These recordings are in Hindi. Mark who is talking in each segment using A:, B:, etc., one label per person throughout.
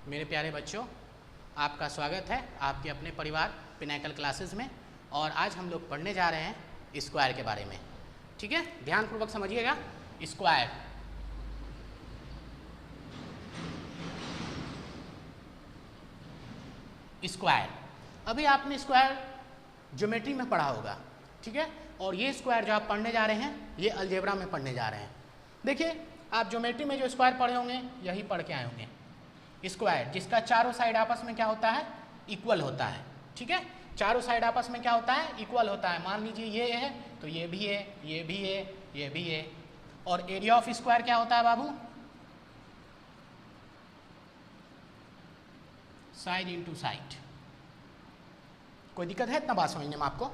A: मेरे प्यारे बच्चों, आपका स्वागत है आपके अपने परिवार पिनैकल क्लासेस में। और आज हम लोग पढ़ने जा रहे हैं स्क्वायर के बारे में। ठीक है, ध्यानपूर्वक समझिएगा। स्क्वायर, स्क्वायर अभी आपने स्क्वायर ज्योमेट्री में पढ़ा होगा। ठीक है, और ये स्क्वायर जो आप पढ़ने जा रहे हैं ये अलजेब्रा में पढ़ने जा रहे हैं। देखिए, आप ज्योमेट्री में जो स्क्वायर पढ़े होंगे यही पढ़ के आए होंगे। स्क्वायर जिसका चारों साइड आपस में क्या होता है, इक्वल होता है। ठीक है, चारों साइड आपस में क्या होता है, इक्वल होता है। मान लीजिए ये है तो ये भी है, ये भी है, ये भी है। और एरिया ऑफ स्क्वायर क्या होता है बाबू, साइड इनटू साइड। कोई दिक्कत है इतना बात समझने में आपको?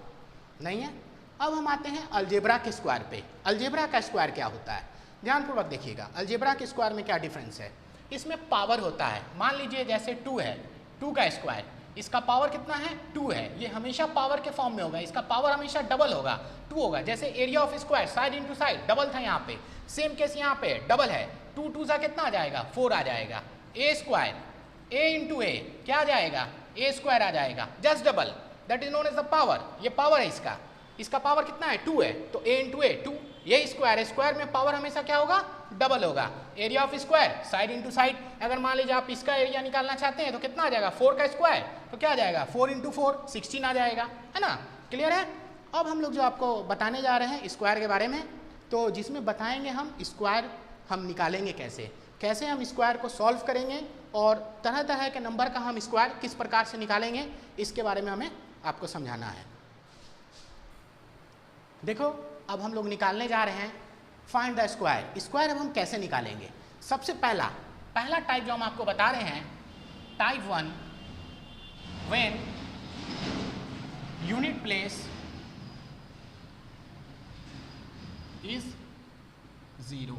A: नहीं है। अब हम आते हैं अलजेब्रा के स्क्वायर पे। अलजेब्रा का स्क्वायर क्या होता है, ध्यानपूर्वक देखिएगा। अलजेब्रा के स्क्वायर में क्या डिफरेंस है, इसमें पावर होता है। मान लीजिए जैसे 2 है, 2 का स्क्वायर, इसका पावर कितना है, 2 है। ये हमेशा पावर के फॉर्म में होगा, इसका पावर हमेशा डबल होगा, 2 होगा। जैसे area of square side into side double था यहाँ पे, सेम केस यहाँ पे डबल है। 2 2 सा कितना आ जाएगा, 4 आ जाएगा। ए स्क्वायर, ए इंटू ए क्या आ जाएगा, ए स्क्वायर आ जाएगा, just double. That is known as the power. ये पावर है इसका, इसका पावर कितना है, 2 है, तो ए इंटू ए 2। ये स्क्वायर है, स्क्वायर में पावर हमेशा क्या होगा, डबल होगा। Area of square side into side, अगर मान लीजिए आप इसका एरिया निकालना चाहते हैं तो कितना आ जाएगा, 4 का स्क्वायर, तो क्या आ जाएगा, 4 इंटू 4 16 आ जाएगा, है ना। क्लियर है। अब हम लोग जो आपको बताने जा रहे हैं स्क्वायर के बारे में, तो जिसमें बताएंगे हम स्क्वायर हम निकालेंगे कैसे, कैसे हम स्क्वायर को सॉल्व करेंगे और तरह तरह के नंबर का हम स्क्वायर किस प्रकार से निकालेंगे, इसके बारे में हमें आपको समझाना है। देखो, अब हम लोग निकालने जा रहे हैं फाइंड द स्क्वायर। स्क्वायर अब हम कैसे निकालेंगे, सबसे पहला टाइप जो हम आपको बता रहे हैं, type 1, when unit place is 0।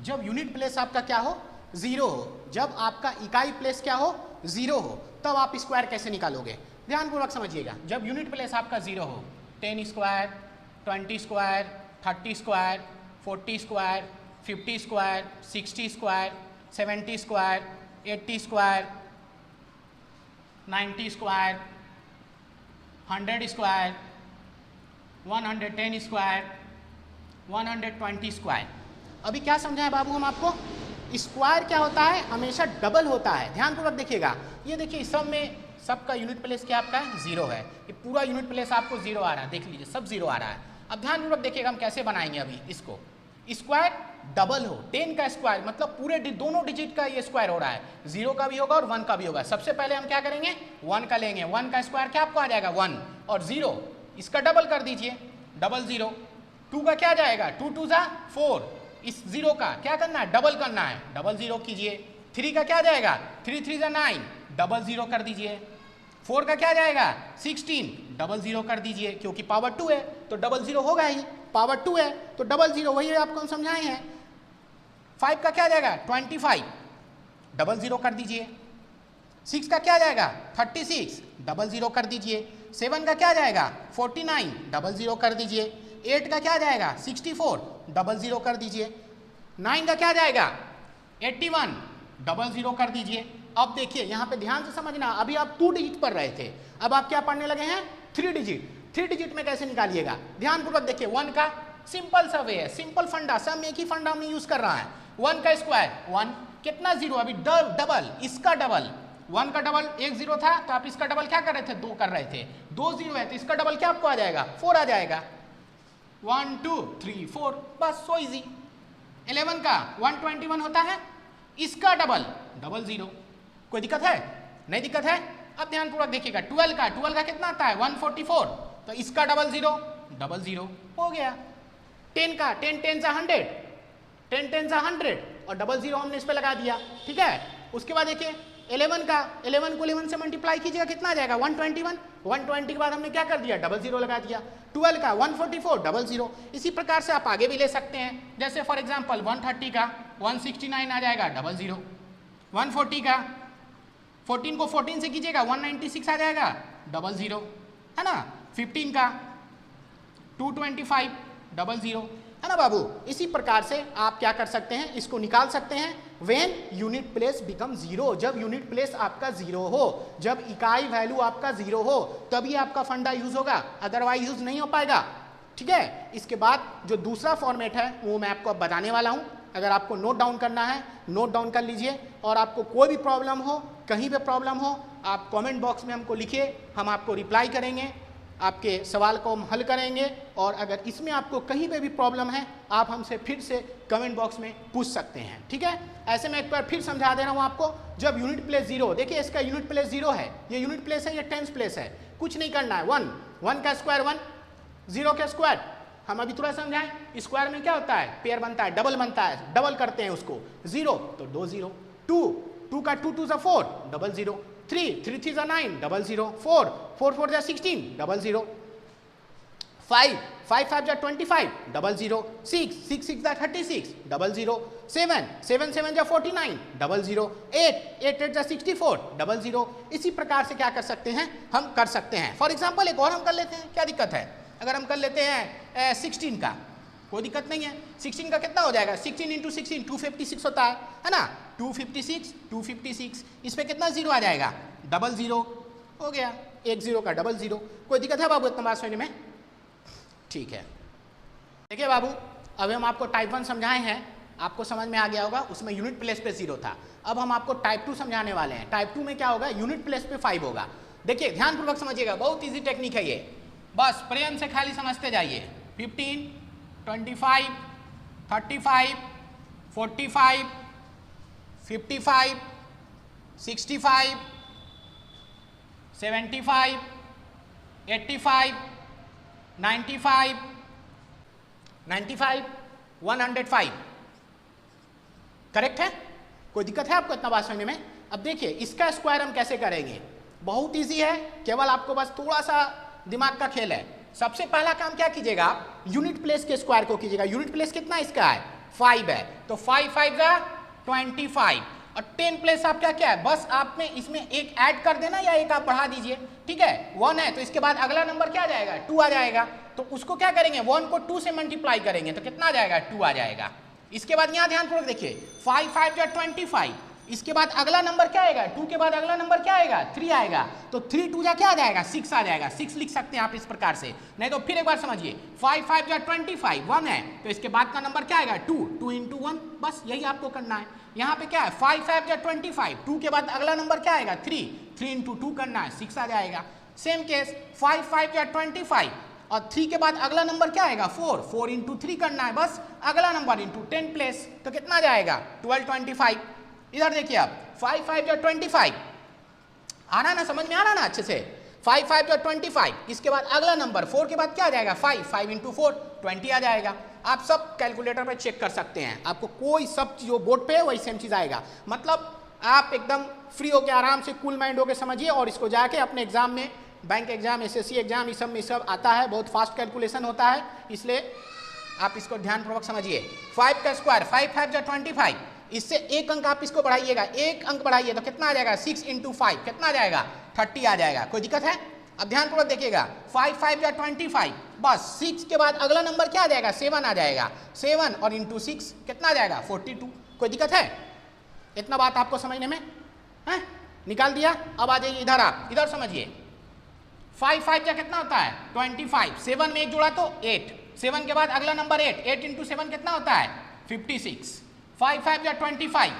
A: जब यूनिट प्लेस आपका क्या हो, 0 हो, जब आपका इकाई प्लेस क्या हो, 0 हो, तब आप स्क्वायर कैसे निकालोगे, ध्यानपूर्वक समझिएगा। जब यूनिट प्लेस आपका 0 हो, 10 square, 20 square, 30 square, 40 square, 50 square, 60 square, 70 square, 80 square, 90 square, 100 square, 110 square, 120 square. अभी क्या समझाएं बाबू हम आपको, स्क्वायर क्या होता है, हमेशा डबल होता है। ध्यानपूर्वक देखिएगा। ये देखिए, सब में सबका यूनिट प्लेस क्या आपका है, 0 है। ये पूरा यूनिट प्लेस आपको 0 आ रहा है, देख लीजिए सब 0 आ रहा है। अब ध्यानपूर्वक देखिएगा हम कैसे बनाएंगे अभी इसको। स्क्वायर डबल हो, 10 का स्क्वायर मतलब पूरे दोनों डिजिट का ये स्क्वायर हो रहा है, 0 का भी होगा और 1 का भी होगा। सबसे पहले हम क्या करेंगे, 1 का लेंगे। 1 का स्क्वायर क्या आपको आ जाएगा, 1, और 0 इसका डबल कर दीजिए, डबल 0। 2 का क्या जाएगा, 2 2 जा 4, इस 0 का क्या करना है, डबल करना है, डबल 0 कीजिए। 3 का क्या जाएगा, 3 3 जा 9, डबल 0 कर दीजिए। 4 का क्या जाएगा, 16, डबल 0 कर दीजिए, क्योंकि पावर 2 है तो डबल 0 होगा ही, पावर 2 है तो डबल 0, वही आपको हम समझाए हैं। 5 का क्या जाएगा, 25, डबल 0 कर दीजिए। 6 का क्या जाएगा, 36, डबल 0 कर दीजिए। 7 का क्या जाएगा, 49, डबल 0 कर दीजिए। 8 का क्या जाएगा, 64, डबल 0 कर दीजिए। 9 का क्या जाएगा, 81, डबल 0 कर दीजिए। अब देखिए यहाँ पे ध्यान से समझना, अभी आप 2 डिजिट पढ़ रहे थे, अब आप क्या पढ़ने लगे हैं, 3 डिजिट। 3 डिजिट में कैसे निकालिएगा, ध्यानपूर्वक देखिए। 1 का सिंपल सा वे है, सिंपल फंडा, सब में एक ही फंडा हमने यूज कर रहा है। 1 का स्क्वायर 1, कितना 0, अभी डबल, इसका डबल। 1 का डबल 1 0 था, तो आप इसका डबल क्या कर रहे थे, 2 कर रहे थे। 2 0 है तो इसका डबल क्या आपको आ जाएगा, 4 आ जाएगा। 1 2 3 4, बस सो इजी। 11 का 121 होता है, इसका डबल, डबल 0। कोई दिक्कत है, नहीं दिक्कत है। अब ध्यानपूर्वक देखिएगा। 12 का कितना आता है, 144, तो इसका डबल 0, डबल 0 हो गया। 10 का 10 10 सा 100, 10 10 सा 100, और डबल 0 हमने इस पे लगा दिया। ठीक है, उसके बाद देखिए 11 का, 11 को 11 से मल्टीप्लाई कीजिएगा, कितना आ जाएगा, 121। 120 के बाद हमने क्या कर दिया, डबल 0 लगा दिया। 12 का 144, डबल 0। इसी प्रकार से आप आगे भी ले सकते हैं। जैसे फॉर एग्जांपल 130 का 169 आ जाएगा, डबल 0। 140 का 14 को 14 से कीजिएगा, 196 आ जाएगा, डबल 0, है ना। 15 का 225, डबल 0। है ना बाबू। इसी प्रकार से आप क्या कर सकते हैं, इसको निकाल सकते हैं। When unit place become zero, जब यूनिट प्लेस आपका जीरो हो, जब इकाई वैल्यू आपका जीरो हो, तभी आपका फंडा यूज होगा, अदरवाइज यूज नहीं हो पाएगा। ठीक है, इसके बाद जो दूसरा फॉर्मेट है वो मैं आपको अब बताने वाला हूं। अगर आपको नोट डाउन करना है नोट डाउन कर लीजिए, और आपको कोई भी प्रॉब्लम हो, कहीं पे प्रॉब्लम हो, आप कमेंट बॉक्स में हमको लिखिए, हम आपको रिप्लाई करेंगे, आपके सवाल को हम हल करेंगे। और अगर इसमें आपको कहीं पे भी प्रॉब्लम है, आप हमसे फिर से कमेंट बॉक्स में पूछ सकते हैं। ठीक है, ऐसे मैं एक बार फिर समझा दे रहा हूँ आपको। जब यूनिट प्लेस जीरो, देखिए इसका यूनिट प्लेस जीरो है, ये यूनिट प्लेस है, ये टेंस प्लेस है, कुछ नहीं करना है। 1 1 का स्क्वायर 1, 0 का स्क्वायर, हम अभी थोड़ा समझाएं। स्क्वायर में क्या होता है, पेयर बनता है, डबल बनता है, डबल करते हैं उसको। 0 तो 2 0, 2 का 2 2 4, double 0, 3 3 3 9, double 0, 4 4 4 16, double 0, 5 5 5 25, double 0, 6 6 6 36, double 0, 7 7 7 49, double 0, 8 8 8 64, double 0। इसी प्रकार से क्या कर सकते हैं, हम कर सकते हैं। फॉर एग्जाम्पल एक और हम कर लेते हैं, क्या दिक्कत है, अगर हम कर लेते हैं 16 का, कोई दिक्कत नहीं है। 16 का कितना हो जाएगा, 16 इंटू 16 256 होता है ना, 256 इस पे कितना जीरो आ जाएगा, डबल 0 हो गया, एक 0 का डबल 0। कोई दिक्कत है बाबू इतना बात समझने में? ठीक है, देखिए बाबू, अभी हम आपको टाइप 1 समझाए हैं, आपको समझ में आ गया होगा, उसमें यूनिट प्लेस पे 0 था। अब हम आपको टाइप 2 समझाने वाले हैं। टाइप 2 में क्या होगा, यूनिट प्लेस पे 5 होगा। देखिए ध्यानपूर्वक समझिएगा, बहुत ईजी टेक्निक है ये, बस प्रेम से खाली समझते जाइए। 15 25 35 45 55 65 75 85 95 95 105, करेक्ट है? कोई दिक्कत है आपको इतना बात समझने में? अब देखिए इसका स्क्वायर हम कैसे करेंगे, बहुत इजी है, केवल आपको बस थोड़ा सा दिमाग का खेल है। सबसे पहला काम क्या कीजिएगा, आप यूनिट प्लेस के स्क्वायर को कीजिएगा। यूनिट प्लेस कितना इसका है, 5 है, तो 5 5 जा 25, और 10 प्लेस आपका क्या है, बस आप में इसमें एक ऐड कर देना या एक आप बढ़ा दीजिए। ठीक है, 1 है तो इसके बाद अगला नंबर क्या आ जाएगा, 2 आ जाएगा। तो उसको क्या करेंगे, 1 को 2 से मल्टीप्लाई करेंगे तो कितना आ जाएगा, 2 आ जाएगा। इसके बाद यहाँ ध्यानपूर्वक देखिए, 5 5 जा 25, इसके बाद अगला नंबर क्या आएगा, 2 के बाद अगला नंबर क्या आएगा, 3 आएगा, तो 3 2 जा क्या आ जाएगा, 6 आ जाएगा। 6 लिख सकते हैं आप इस प्रकार से, नहीं तो फिर एक बार समझिए, 5 5 जा 25, 1 है तो इसके बाद का नंबर क्या आएगा, 2 2 इंटू 1, बस यही आपको करना है। यहाँ पे क्या है, 5 5 जा 25, 2 के बाद अगला नंबर क्या आएगा, 3 3 इंटू 2 करना है, 6 आ जाएगा। सेम केस 5 5 जा 25, और 3 के बाद अगला नंबर क्या आएगा, 4 4 इंटू 3 करना है, बस अगला नंबर इंटू 10 प्लेस, तो कितना जाएगा, 12 25। इधर देखिए आप, 5 5 जा 25, आ रहा ना, समझ में आ रहा ना अच्छे से, 5 5 जा 25, इसके बाद अगला नंबर 4 के बाद क्या आ जाएगा, 5 5 इंटू 4 20 आ जाएगा। आप सब कैलकुलेटर पे चेक कर सकते हैं, आपको कोई सब जो बोर्ड पे है वही सेम चीज आएगा। मतलब आप एकदम फ्री होकर आराम से कूल माइंड होकर समझिए, और इसको जाके अपने एग्जाम में, बैंक एग्जाम, एसएससी एग्जाम, इस सब में सब आता है, बहुत फास्ट कैलकुलेशन होता है, इसलिए आप इसको ध्यानपूर्वक समझिए। 5 का स्क्वायर 5 5 जा 25, इससे एक अंक आप इसको बढ़ाइएगा, एक अंक बढ़ाइए तो कितना आ जाएगा, 6 इंटू 5 कितना आ जाएगा, 30 आ जाएगा। कोई दिक्कत है? अब ध्यानपूर्वक देखिएगा, 5 5 जा 25, बस 6 के बाद अगला नंबर क्या आ जाएगा, 7 आ जाएगा, 7 और इंटू 6 कितना आ जाएगा, 42। कोई दिक्कत है इतना बात आपको समझने में? है, निकाल दिया। अब आ जाइए इधर, आप इधर समझिए, 5 5 जा कितना होता है, 25, 7 में एक जोड़ा तो 8, 7 के बाद अगला नंबर 8, 8 इंटू 7 कितना होता है, 56। 5 5 जा 25,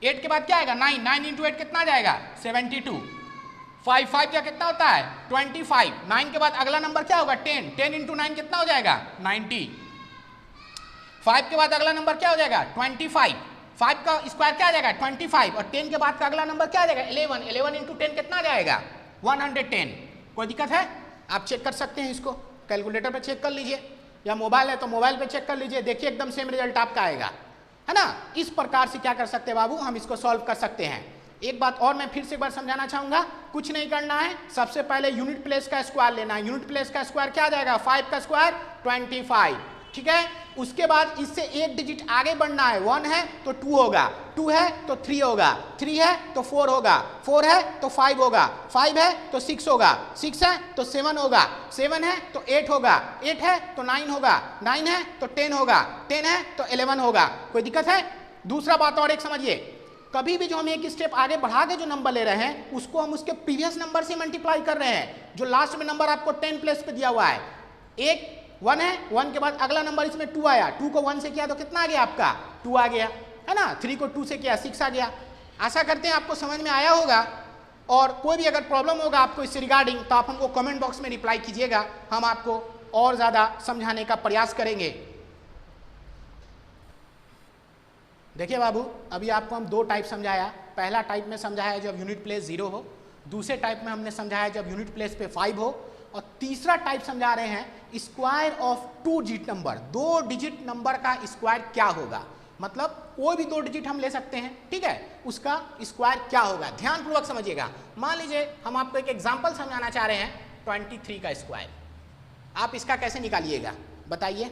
A: 8 के बाद क्या आएगा, 9 9 इंटू 8 कितना आ जाएगा, 72। 5 5 जा कितना होता है, 25, 9 के बाद अगला नंबर क्या होगा, 10 10 इंटू 9 कितना हो जाएगा, 90। 5 के बाद अगला नंबर क्या हो जाएगा, 25, 5 का स्क्वायर क्या आ जाएगा, 25, और 10 के बाद का अगला नंबर क्या आ जाएगा, 11 11 इंटू 10 कितना आ जाएगा, 110। कोई दिक्कत है? आप चेक कर सकते हैं, इसको कैलकुलेटर पे चेक कर लीजिए, या मोबाइल है तो मोबाइल पे चेक कर लीजिए, देखिए एकदम सेम रिजल्ट आपका आएगा, है ना। इस प्रकार से क्या कर सकते हैं बाबू, हम इसको सॉल्व कर सकते हैं। एक बात और मैं फिर से एक बार समझाना चाहूंगा, कुछ नहीं करना है, सबसे पहले यूनिट प्लेस का स्क्वायर लेना है। यूनिट प्लेस का स्क्वायर क्या आ जाएगा, 5 का स्क्वायर 25, ठीक है। उसके बाद इससे एक डिजिट आगे बढ़ना है, 1 है तो 2 होगा, 2 है तो 3 होगा, 3 है तो 4 होगा, 4 है तो 5 होगा, 5 है तो 6 होगा, 6 है तो 7 होगा, 7 है तो 8 होगा, 8 है तो 9 होगा, 9 है तो 10 होगा, 10 है तो 11 होगा। कोई दिक्कत है? दूसरा बात और एक समझिए, कभी भी जो हम एक स्टेप आगे बढ़ा के जो नंबर ले रहे हैं उसको हम उसके प्रीवियस नंबर से मल्टीप्लाई कर रहे हैं। जो लास्ट में नंबर आपको 10 प्लेस पे दिया हुआ है, एक 1 है, 1 के बाद अगला नंबर इसमें 2 आया, 2 को 1 से किया तो कितना आ गया आपका? 2 आ गया, है ना। 3 को 2 से किया 6 आ गया। आशा करते हैं आपको समझ में आया होगा, और कोई भी अगर प्रॉब्लम होगा आपको इससे रिगार्डिंग तो आप हमको कमेंट बॉक्स में रिप्लाई कीजिएगा, हम आपको और ज़्यादा समझाने का प्रयास करेंगे। देखिए बाबू, अभी आपको हम 2 टाइप समझाया। पहला टाइप में समझाया जब यूनिट प्लेस 0 हो, दूसरे टाइप में हमने समझाया जब यूनिट प्लेस पे 5 हो, और तीसरा टाइप समझा रहे हैं square of 2 digit number. 2 digit number का स्क्वायर क्या होगा, मतलब कोई भी 2 डिजिट हम ले सकते हैं, ठीक है, उसका स्क्वायर क्या होगा। ध्यानपूर्वक समझिएगा। मान लीजिए हम आपको एक एग्जांपल समझाना चाह रहे हैं 23 का स्क्वायर। आप इसका कैसे निकालिएगा बताइए।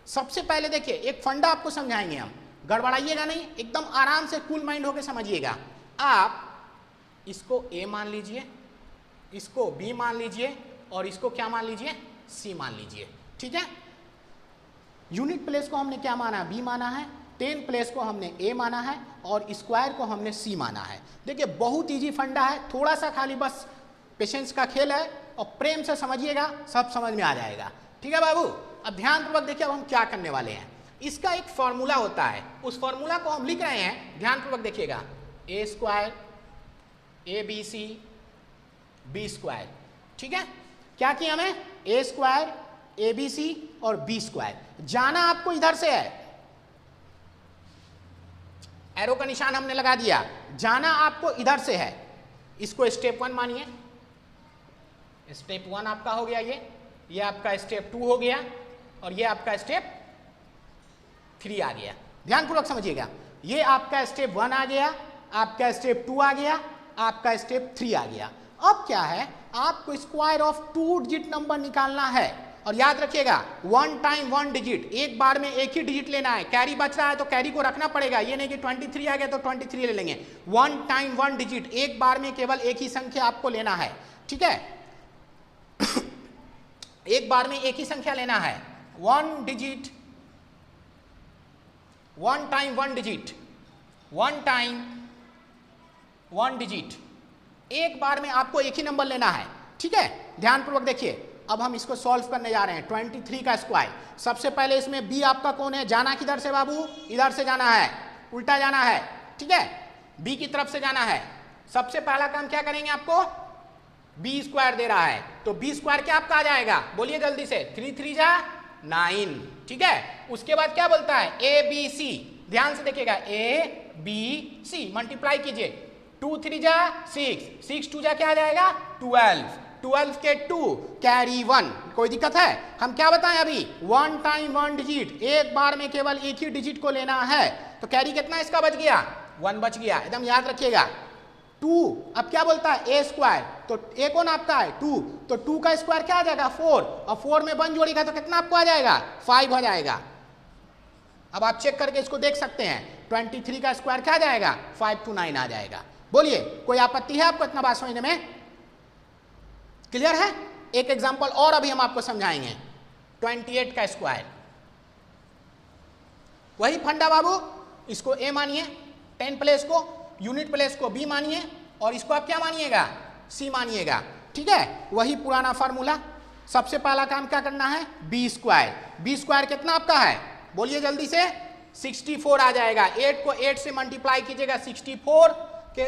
A: सबसे पहले देखिए एक फंडा आपको समझाएंगे हम, गड़बड़ाइएगा नहीं, एकदम आराम से कूल माइंड होकर समझिएगा। आप इसको ए मान लीजिए, इसको बी मान लीजिए, और इसको क्या मान लीजिए? सी मान लीजिए, ठीक है। यूनिट प्लेस को हमने क्या माना? बी माना है, 10 प्लेस को हमने ए माना है, और स्क्वायर को हमने सी माना है। देखिए बहुत इजी फंडा है, थोड़ा सा खाली बस पेशेंस का खेल है, और प्रेम से समझिएगा, सब समझ में आ जाएगा, ठीक है बाबू। अब ध्यानपूर्वक देखिए अब हम क्या करने वाले हैं। इसका एक फॉर्मूला होता है, उस फॉर्मूला को हम लिख रहे हैं, ध्यानपूर्वक देखिएगा। A square A B C B square, ठीक है। क्या किया हमें? ए स्क्वायर ए बी सी और बी स्क्वायर। जाना आपको इधर से है, एरो का निशान हमने लगा दिया, जाना आपको इधर से है। इसको स्टेप 1 मानिए, स्टेप 1 आपका हो गया, ये आपका स्टेप 2 हो गया, और ये आपका स्टेप 3 आ गया। ध्यानपूर्वक समझिएगा, ये आपका स्टेप 1 आ गया, आपका स्टेप 2 आ गया, आपका स्टेप 3 आ गया। अब क्या है, आपको स्क्वायर ऑफ 2 डिजिट नंबर निकालना है, और याद रखिएगा 1 टाइम 1 डिजिट, एक बार में एक ही डिजिट लेना है। कैरी बच रहा है तो कैरी को रखना पड़ेगा, ये नहीं कि 23 आ गया तो 23 ले लेंगे। 1 टाइम 1 डिजिट, एक बार में केवल एक ही संख्या आपको लेना है, ठीक है। एक बार में एक ही संख्या लेना है। 1 digit, 1 time 1 digit, 1 time 1 digit, एक बार में आपको एक ही नंबर लेना है, ठीक है। ध्यानपूर्वक देखिए, अब हम इसको सॉल्व करने जा रहे हैं 23 का स्क्वायर। सबसे पहले इसमें बी आपका कौन है? जाना किधर से बाबू? इधर से जाना है, उल्टा जाना है, ठीक है, बी की तरफ से जाना है। सबसे पहला काम क्या करेंगे, आपको बी स्क्वायर दे रहा है, तो बी स्क्वायर क्या आपका आ जाएगा? बोलिए जल्दी से। 3 3 जा 9, ठीक है। उसके बाद क्या बोलता है? ए बी सी, ध्यान से देखिएगा, ए बी सी मल्टीप्लाई कीजिए। 2 3 जा 6, 6 2 जा क्या आ जाएगा? 12, 12 के 2 कैरी 1। कोई दिक्कत है? हम क्या बताएं अभी? 1 टाइम 1 डिजिट, एक बार में केवल एक ही डिजिट को लेना है, तो कैरी कितना इसका बच गया? 1 बच गया, एकदम याद रखिएगा। 2 अब क्या बोलता है? ए स्क्वायर, तो ए कौन आपका है? 2, तो 2 का स्क्वायर क्या आ जाएगा? 4, और 4 में 1 जोड़ेगा तो कितना आपको आ जाएगा? 5 हो जाएगा। अब आप चेक करके इसको देख सकते हैं, 23 का स्क्वायर क्या आ जाएगा? 529 आ जाएगा। बोलिए कोई आपत्ति है आपको इतना बात समझने में? क्लियर है? एक एग्जांपल और अभी हम आपको समझाएंगे, 28 का स्क्वायर। वही फंडा बाबू, इसको ए मानिए, 10 प्लेस को, यूनिट प्लेस को बी मानिए, और इसको आप क्या मानिएगा? सी मानिएगा, ठीक है। वही पुराना फार्मूला। सबसे पहला काम क्या करना है? B square. बी स्क्वायर कितना आपका है? बोलिए जल्दी से। 64 आ जाएगा। 8 को 8 से मल्टीप्लाई कीजिएगा, 64 के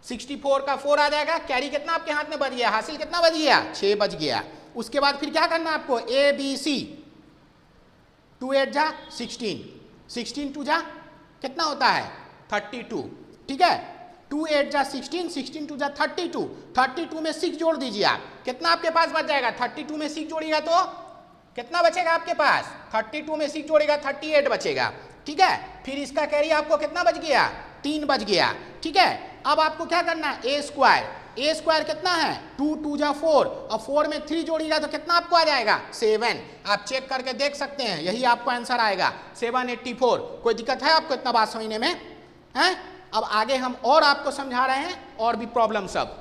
A: 64 का 4 आ जाएगा। कैरी कितना आपके हाथ में बच गया? हासिल कितना बच गया? 6 बच गया। उसके बाद फिर क्या करना है आपको? ए बी सी, 2 8 जा 16, 16 2 जा कितना होता है? 32, ठीक है। 2 8 जा 16, 16 2 जा 32, 32 में 6 जोड़ दीजिए आप, कितना आपके पास बच जाएगा? 32 में 6 जोड़िएगा तो कितना बचेगा आपके पास? 32 में 6 जोड़ेगा 38 बचेगा, ठीक है। फिर इसका कैरी आपको कितना बच गया? 3 बच गया, ठीक है। अब आपको क्या करना है? ए स्क्वायर, ए स्क्वायर कितना है 2 2 जा 4 और 4 में 3 जोड़िएगा तो कितना आपको आ जाएगा 7। आप चेक करके देख सकते हैं, यही आपको आंसर आएगा 784। कोई दिक्कत है आपको इतना बात समझने में हैं? अब आगे हम और आपको समझा रहे हैं और भी प्रॉब्लम सब।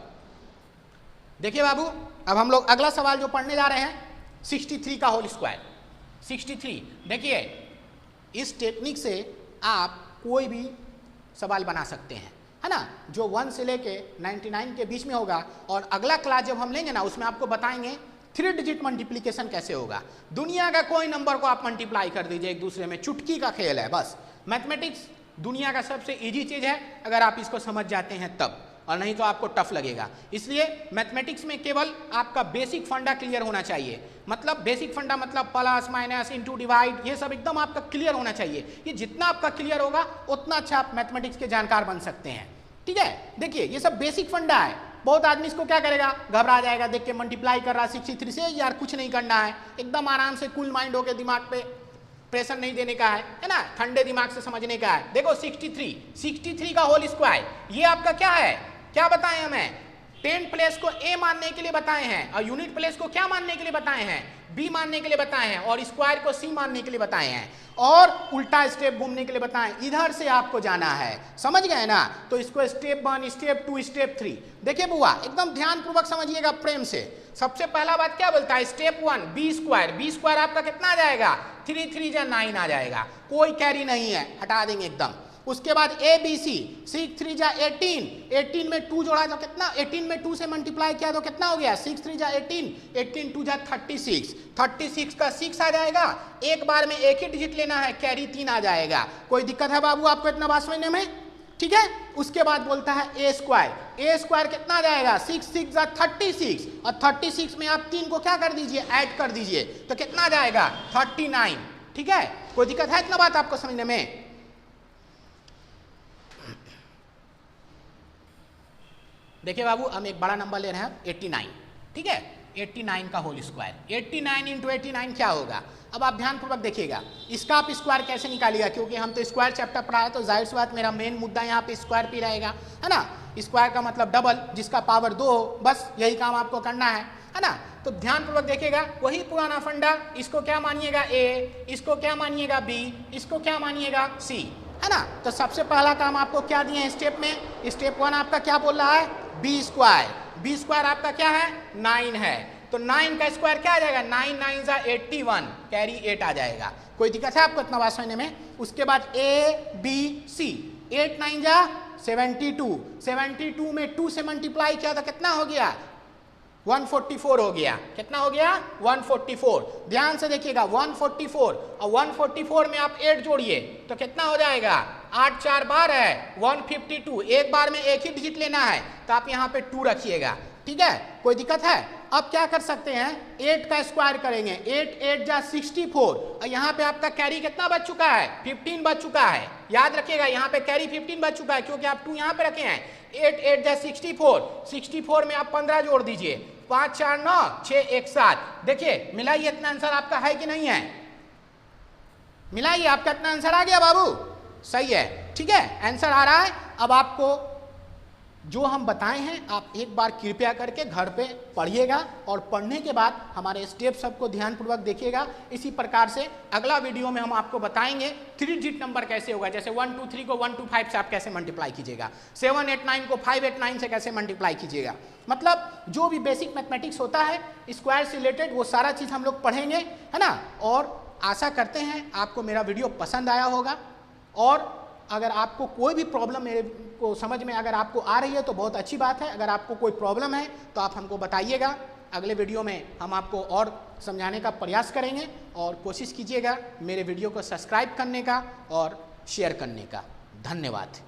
A: देखिए बाबू, अब हम लोग अगला सवाल जो पढ़ने जा रहे हैं 63 का होल स्क्वायर। 63 देखिए, इस टेक्निक से आप कोई भी सवाल बना सकते हैं, है ना, जो 1 से लेके 99 के बीच में होगा। और अगला क्लास जब हम लेंगे ना, उसमें आपको बताएंगे 3 डिजिट मल्टीप्लिकेशन कैसे होगा। दुनिया का कोई नंबर को आप मल्टीप्लाई कर दीजिए एक दूसरे में, चुटकी का खेल है बस। मैथमेटिक्स दुनिया का सबसे इजी चीज़ है अगर आप इसको समझ जाते हैं तब, और नहीं तो आपको टफ लगेगा। इसलिए मैथमेटिक्स में केवल आपका बेसिक फंडा क्लियर होना चाहिए। मतलब बेसिक फंडा मतलब प्लस माइनस इनटू डिवाइड, ये सब एकदम आपका क्लियर होना चाहिए। ये जितना आपका क्लियर होगा उतना अच्छा आप मैथमेटिक्स के जानकार बन सकते हैं। ठीक है, देखिए ये सब बेसिक फंडा है। बहुत आदमी इसको क्या करेगा, घबरा जाएगा देख के, मल्टीप्लाई कर रहा 63 से, यार कुछ नहीं करना है, एकदम आराम से कूल माइंड होकर दिमाग पे प्रेशर नहीं देने का है ना, ठंडे दिमाग से समझने का है। देखो 63 का होल स्क्वायर, ये आपका क्या है, क्या बताएं हमें, 10 प्लेस को ए मानने के लिए बताए हैं, और यूनिट प्लेस को क्या मानने के लिए बताए हैं, बी मानने के लिए बताए हैं, और स्क्वायर को सी मानने के लिए बताए हैं, और उल्टा स्टेप घूमने के लिए बताएं। इधर से आपको जाना है, समझ गए ना। तो इसको स्टेप 1 स्टेप 2 स्टेप 3। देखिए बुआ, एकदम ध्यान पूर्वक समझिएगा प्रेम से। सबसे पहला बात क्या बोलता है, स्टेप 1 बी स्क्वायर आपका कितना आ जाएगा 3 3 जा 9 आ जाएगा, कोई कैरी नहीं है, हटा देंगे एकदम। उसके बाद ए बी सी, 6 3 जा 18 में 2 जोड़ा तो कितना, 18 में 2 से मल्टीप्लाई किया तो कितना हो गया 6 3 जा 18 2 जा 36 का 6 आ जाएगा। एक बार में एक ही डिजिट लेना है, कैरी 3 आ जाएगा। कोई दिक्कत है बाबू आपको इतना बात समझने में? ठीक है। उसके बाद बोलता है ए स्क्वायर कितना आ जाएगा 6 6 जा 36, और 36 में आप 3 को क्या कर दीजिए, ऐड कर दीजिए, तो कितना आ जाएगा 39। ठीक है, कोई दिक्कत है इतना बात आपको समझने में? देखिए बाबू, हम एक बड़ा नंबर ले रहे हैं 89। ठीक है, 89 का होल स्क्वायर, 89 इंटू 89 क्या होगा। अब आप ध्यानपूर्वक देखिएगा, इसका आप स्क्वायर कैसे निकालिएगा, क्योंकि हम तो स्क्वायर चैप्टर पढ़ाया, तो जाहिर सी बात मेरा मेन मुद्दा यहाँ पे स्क्वायर पे रहेगा, है ना। स्क्वायर का मतलब डबल, जिसका पावर 2 हो, बस यही काम आपको करना है ना। तो ध्यानपूर्वक देखिएगा, वही पुराना फंडा, इसको क्या मानिएगा ए, इसको क्या मानिएगा बी, इसको क्या मानिएगा सी, है ना। तो सबसे पहला काम आपको क्या दिए हैं स्टेप में, स्टेप 1 आपका क्या बोल रहा है बी स्क्वायर आपका क्या है 9 है, तो 9 का स्क्वायर क्या आ जाएगा 9 9 जा 81, कैरी 8 आ जाएगा। कोई दिक्कत है आपको इतना बात समझने में? उसके बाद ए बी सी, 8 9 जा 72 में 2 से मल्टीप्लाई किया तो कितना हो गया 144 हो गया। कितना हो गया 144। ध्यान से देखिएगा 144, और 144 में आप 8 जोड़िए तो कितना हो जाएगा 8 4 12 है 152। एक बार में एक ही डिजिट लेना है, तो आप यहाँ पे 2 रखिएगा। ठीक है, कोई दिक्कत है? अब क्या कर सकते हैं, 8 का स्क्वायर करेंगे, 8 8 जा 64, और यहाँ पे आपका कैरी कितना बच चुका है 15 बच चुका है। याद रखिएगा यहाँ पे कैरी 15 बच चुका है, क्योंकि आप 2 यहाँ पे रखे हैं। 8 8 जा 64 में आप 15 जोड़ दीजिए, 5 4 9 6 1 7। देखिए मिलाइए, इतना आंसर आपका है कि नहीं है, मिलाइए, आपका इतना आंसर आ गया बाबू, सही है। ठीक है, आंसर आ रहा है। अब आपको जो हम बताए हैं आप एक बार कृपया करके घर पे पढ़िएगा, और पढ़ने के बाद हमारे स्टेप सबको ध्यानपूर्वक देखिएगा। इसी प्रकार से अगला वीडियो में हम आपको बताएंगे 3 डिजिट नंबर कैसे होगा, जैसे 1 2 3 को 1 2 5 से आप कैसे मल्टीप्लाई कीजिएगा, 7 8 9 को 5 8 9 से कैसे मल्टीप्लाई कीजिएगा। मतलब जो भी बेसिक मैथमेटिक्स होता है स्क्वायर से रिलेटेड, वो सारा चीज़ हम लोग पढ़ेंगे, है ना। और आशा करते हैं आपको मेरा वीडियो पसंद आया होगा, और अगर आपको कोई भी प्रॉब्लम मेरे को समझ में अगर आपको आ रही है तो बहुत अच्छी बात है। अगर आपको कोई प्रॉब्लम है तो आप हमको बताइएगा, अगले वीडियो में हम आपको और समझाने का प्रयास करेंगे। और कोशिश कीजिएगा मेरे वीडियो को सब्सक्राइब करने का और शेयर करने का। धन्यवाद।